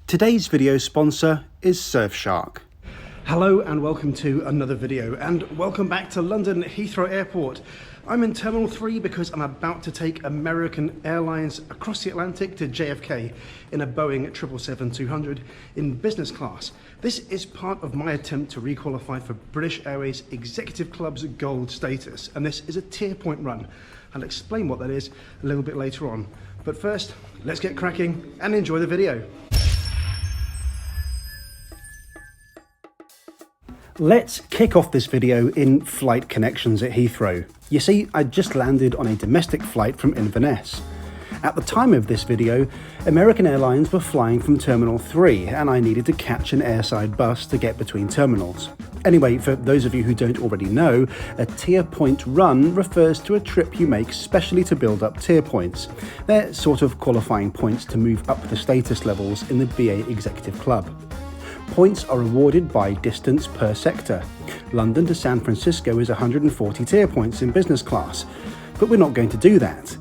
Today's video sponsor is Surfshark. Hello and welcome to another video, and welcome back to London Heathrow Airport. I'm in Terminal 3 because I'm about to take American Airlines across the Atlantic to JFK in a Boeing 777-200 in business class. This is part of my attempt to requalify for British Airways Executive Club's gold status, and this is a tier point run. I'll explain what that is a little bit later on. But first, let's get cracking and enjoy the video. Let's kick off this video in flight connections at Heathrow. You see, I just landed on a domestic flight from Inverness. At the time of this video, American Airlines were flying from Terminal 3 and I needed to catch an airside bus to get between terminals. Anyway, for those of you who don't already know, a tier point run refers to a trip you make specially to build up tier points. They're sort of qualifying points to move up the status levels in the BA Executive Club. Points are awarded by distance per sector. London to San Francisco is 140 tier points in business class, but we're not going to do that.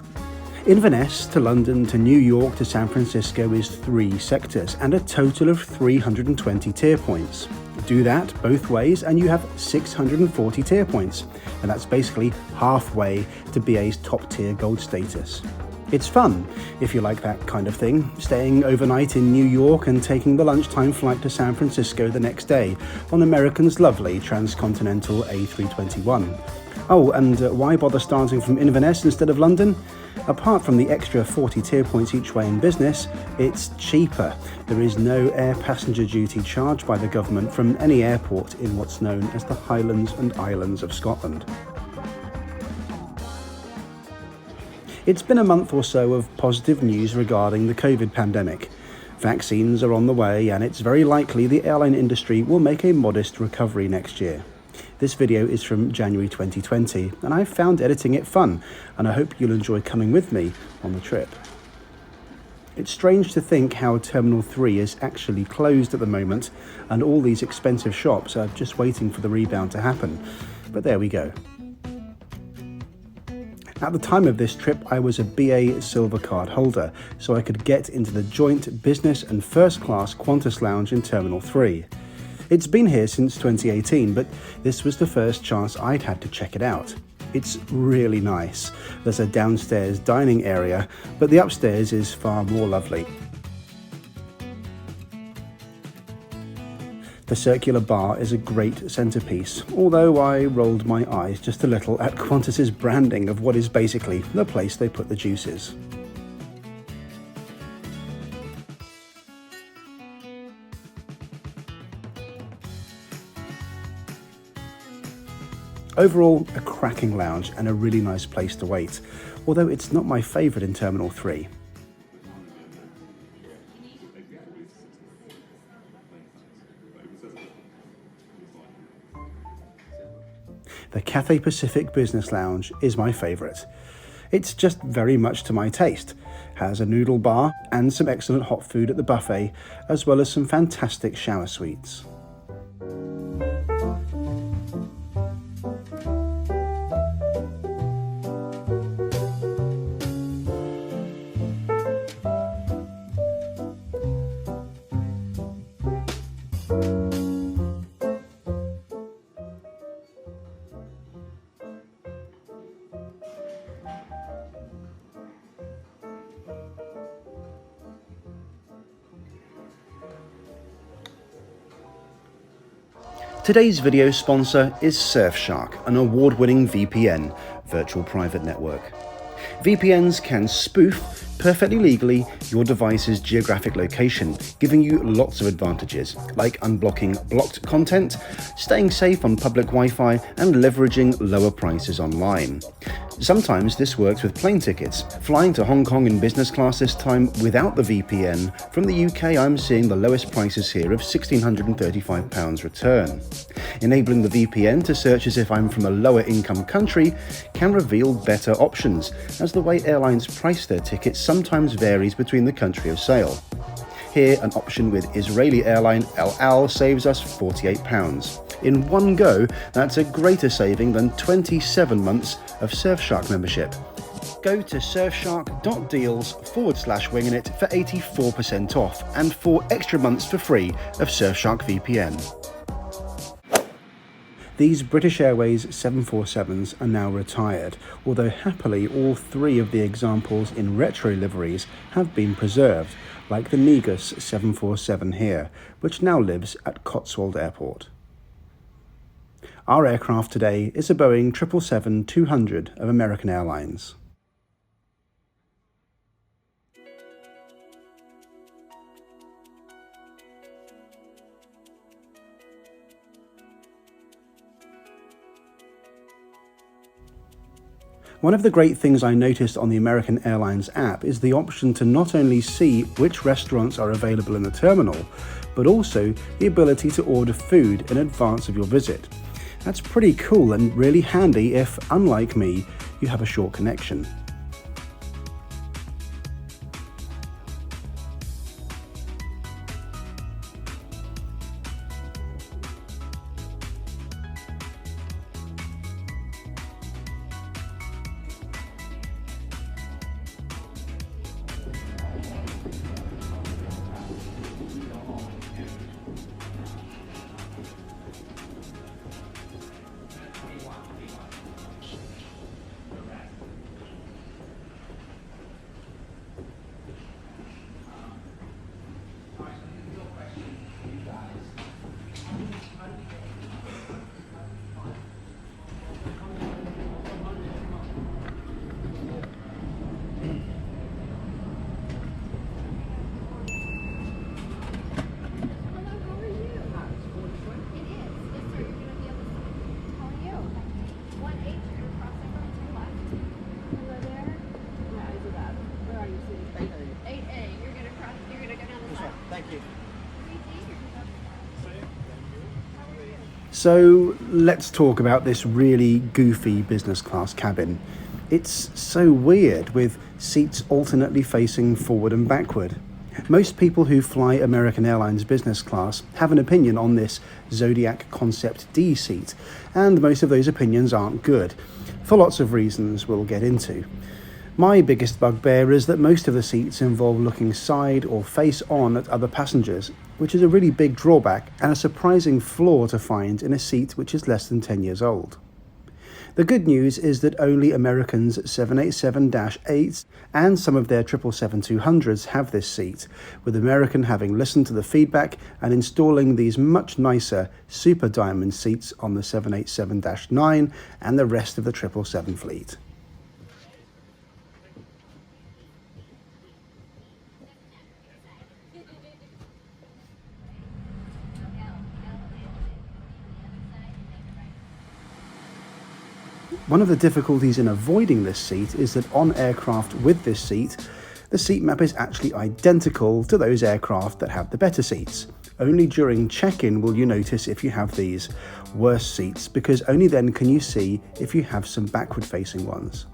Inverness to London to New York to San Francisco is 3 sectors and a total of 320 tier points. Do that both ways and you have 640 tier points, and that's basically halfway to BA's top tier gold status. It's fun, if you like that kind of thing, staying overnight in New York and taking the lunchtime flight to San Francisco the next day on American's lovely transcontinental A321. Oh, and why bother starting from Inverness instead of London? Apart from the extra 40 tier points each way in business, it's cheaper. There is no air passenger duty charged by the government from any airport in what's known as the Highlands and Islands of Scotland. It's been a month or so of positive news regarding the COVID pandemic. Vaccines are on the way and it's very likely the airline industry will make a modest recovery next year. This video is from January 2020 and I found editing it fun, and I hope you'll enjoy coming with me on the trip. It's strange to think how Terminal 3 is actually closed at the moment and all these expensive shops are just waiting for the rebound to happen, but there we go. At the time of this trip, I was a BA Silver Card holder, so I could get into the joint business and first class Qantas lounge in Terminal 3. It's been here since 2018, but this was the first chance I'd had to check it out. It's really nice. There's a downstairs dining area, but the upstairs is far more lovely. The circular bar is a great centerpiece, although I rolled my eyes just a little at Qantas's branding of what is basically the place they put the juices. Overall, a cracking lounge and a really nice place to wait, although it's not my favourite in Terminal 3. The Cathay Pacific Business Lounge is my favourite. It's just very much to my taste, has a noodle bar and some excellent hot food at the buffet, as well as some fantastic shower suites. Today's video sponsor is Surfshark, an award-winning VPN, virtual private network. VPNs can spoof, perfectly legally, your device's geographic location, giving you lots of advantages, like unblocking blocked content, staying safe on public Wi-Fi, and leveraging lower prices online. Sometimes this works with plane tickets. Flying to Hong Kong in business class this time without the VPN, from the UK I'm seeing the lowest prices here of £1,635 return. Enabling the VPN to search as if I'm from a lower income country can reveal better options, as the way airlines price their tickets sometimes varies between the country of sale. Here, an option with Israeli airline El Al saves us £48. In one go, that's a greater saving than 27 months of Surfshark membership. go to surfshark.deals/wingin for 84% off and 4 extra months for free of Surfshark VPN. These British Airways 747s are now retired, although happily all 3 of the examples in retro liveries have been preserved, like the Negus 747 here, which now lives at Cotswold Airport. Our aircraft today is a Boeing 777-200 of American Airlines. One of the great things I noticed on the American Airlines app is the option to not only see which restaurants are available in the terminal, but also the ability to order food in advance of your visit. That's pretty cool and really handy if, unlike me, you have a short connection. So let's talk about this really goofy business class cabin. It's so weird, with seats alternately facing forward and backward. Most people who fly American Airlines business class have an opinion on this Zodiac Concept D seat, and most of those opinions aren't good, for lots of reasons we'll get into. My biggest bugbear is that most of the seats involve looking side or face on at other passengers, which is a really big drawback and a surprising flaw to find in a seat which is less than 10 years old. The good news is that only American's 787-8s and some of their 777-200s have this seat, with American having listened to the feedback and installing these much nicer Super Diamond seats on the 787-9 and the rest of the 777 fleet. One of the difficulties in avoiding this seat is that on aircraft with this seat, the seat map is actually identical to those aircraft that have the better seats. Only during check-in will you notice if you have these worse seats, because only then can you see if you have some backward-facing ones.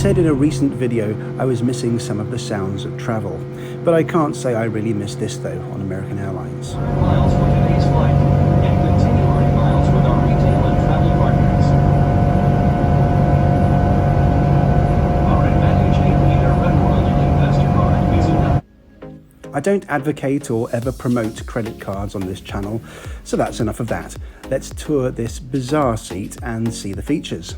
said in a recent video I was missing some of the sounds of travel, but I can't say I really miss this though on American Airlines. Miles for today's flight, and continue earning miles with our retail and travel partners. Our Advantage 8-liter red world Visa card is I don't advocate or ever promote credit cards on this channel, so that's enough of that. Let's tour this bizarre seat and see the features.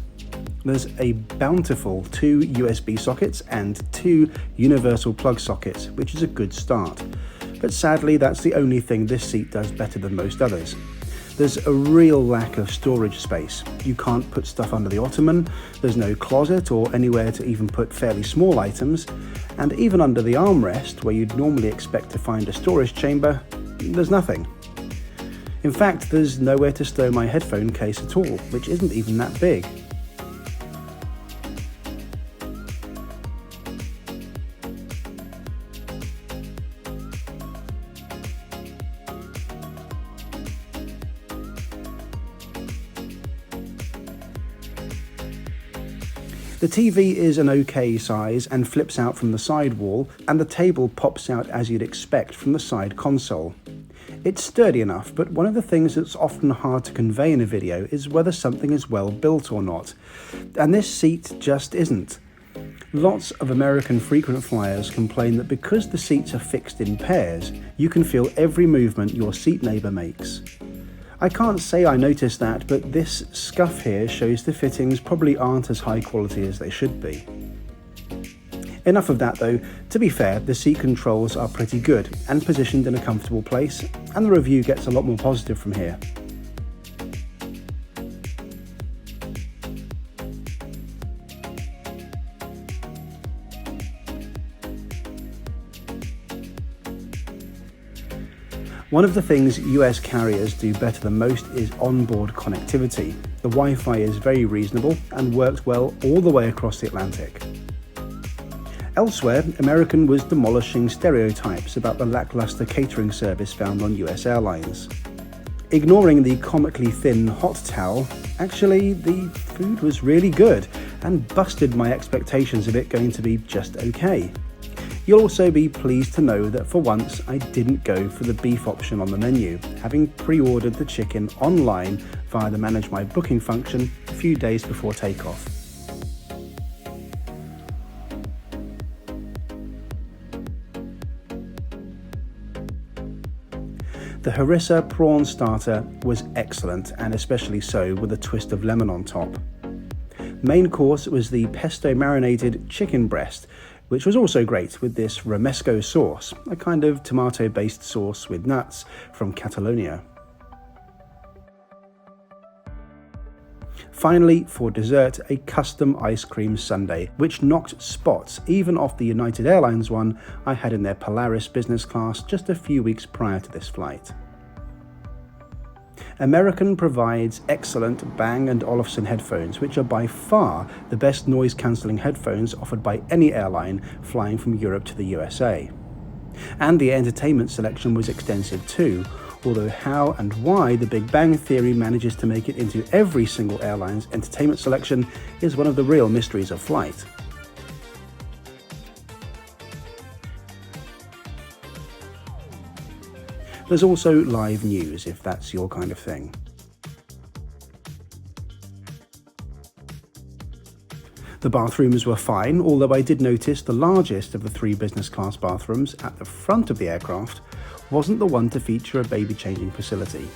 There's a bountiful 2 USB sockets and 2 universal plug sockets, which is a good start. But sadly, that's the only thing this seat does better than most others. There's a real lack of storage space. You can't put stuff under the ottoman, there's no closet or anywhere to even put fairly small items, and even under the armrest, where you'd normally expect to find a storage chamber, there's nothing. In fact, there's nowhere to stow my headphone case at all, which isn't even that big. The TV is an okay size and flips out from the side wall, and the table pops out as you'd expect from the side console. It's sturdy enough, but one of the things that's often hard to convey in a video is whether something is well built or not, and this seat just isn't. Lots of American frequent flyers complain that because the seats are fixed in pairs, you can feel every movement your seat neighbour makes. I can't say I noticed that, but this scuff here shows the fittings probably aren't as high quality as they should be. Enough of that though. To be fair, the seat controls are pretty good and positioned in a comfortable place, and the review gets a lot more positive from here. One of the things US carriers do better than most is onboard connectivity. The Wi-Fi is very reasonable and works well all the way across the Atlantic. Elsewhere, American was demolishing stereotypes about the lackluster catering service found on US Airlines. Ignoring the comically thin hot towel, actually the food was really good and busted my expectations of it going to be just okay. You'll also be pleased to know that for once I didn't go for the beef option on the menu, having pre-ordered the chicken online via the Manage My Booking function a few days before takeoff. The harissa prawn starter was excellent, and especially so with a twist of lemon on top. Main course was the pesto marinated chicken breast, which was also great with this romesco sauce, a kind of tomato-based sauce with nuts from Catalonia. Finally, for dessert, a custom ice cream sundae, which knocked spots even off the United Airlines one I had in their Polaris business class just a few weeks prior to this flight. American provides excellent Bang & Olufsen headphones, which are by far the best noise-cancelling headphones offered by any airline flying from Europe to the USA. And the entertainment selection was extensive too, although how and why the Big Bang Theory manages to make it into every single airline's entertainment selection is one of the real mysteries of flight. There's also live news, if that's your kind of thing. The bathrooms were fine, although I did notice the largest of the 3 business class bathrooms at the front of the aircraft wasn't the one to feature a baby changing facility.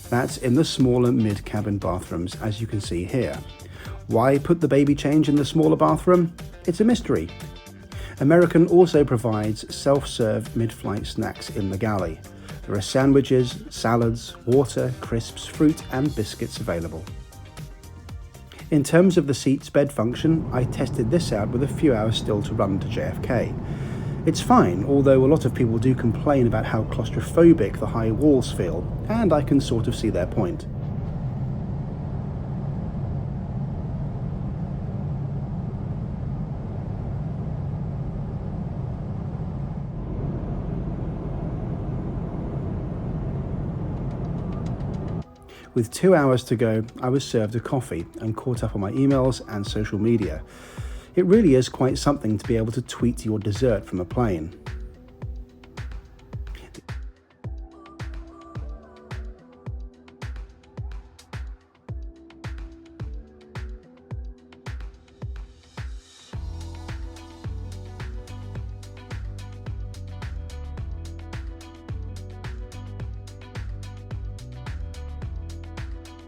That's in the smaller mid-cabin bathrooms, as you can see here. Why put the baby change in the smaller bathroom? It's a mystery. American also provides self-serve mid-flight snacks in the galley. There are sandwiches, salads, water, crisps, fruit and biscuits available. In terms of the seat's bed function, I tested this out with a few hours still to run to JFK. It's fine, although a lot of people do complain about how claustrophobic the high walls feel, and I can sort of see their point. With 2 hours to go, I was served a coffee and caught up on my emails and social media. It really is quite something to be able to tweet your dessert from a plane.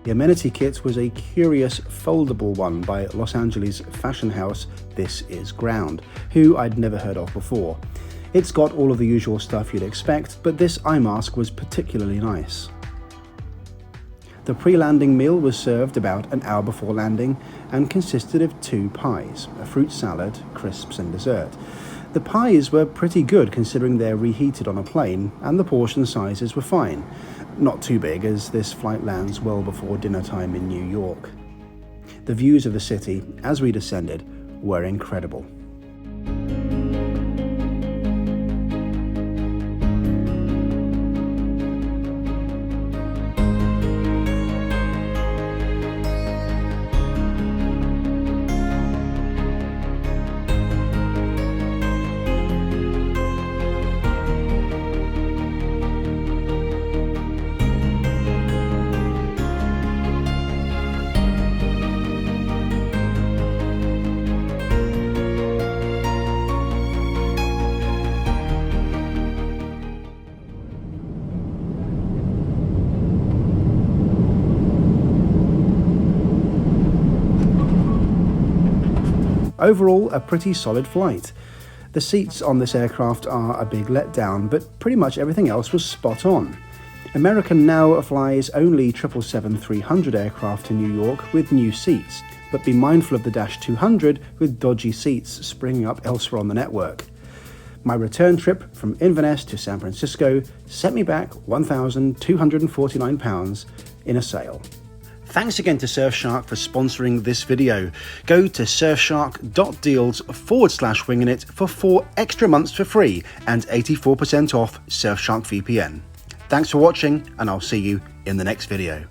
The amenity kit was a curious foldable one by Los Angeles fashion house This Is Ground, who I'd never heard of before. It's got all of the usual stuff you'd expect, but this eye mask was particularly nice. The pre-landing meal was served about an hour before landing and consisted of 2 pies, a fruit salad, crisps and dessert. The pies were pretty good considering they're reheated on a plane, and the portion sizes were fine. Not too big, as this flight lands well before dinner time in New York. The views of the city, as we descended, were incredible. Overall, a pretty solid flight. The seats on this aircraft are a big letdown, but pretty much everything else was spot on. American now flies only 777-300 aircraft to New York with new seats, but be mindful of the Dash 200 with dodgy seats springing up elsewhere on the network. My return trip from Inverness to San Francisco sent me back £1,249 in a sale. Thanks again to Surfshark for sponsoring this video. Go to surfshark.deals/wingin for 4 extra months for free and 84% off Surfshark VPN. Thanks for watching, and I'll see you in the next video.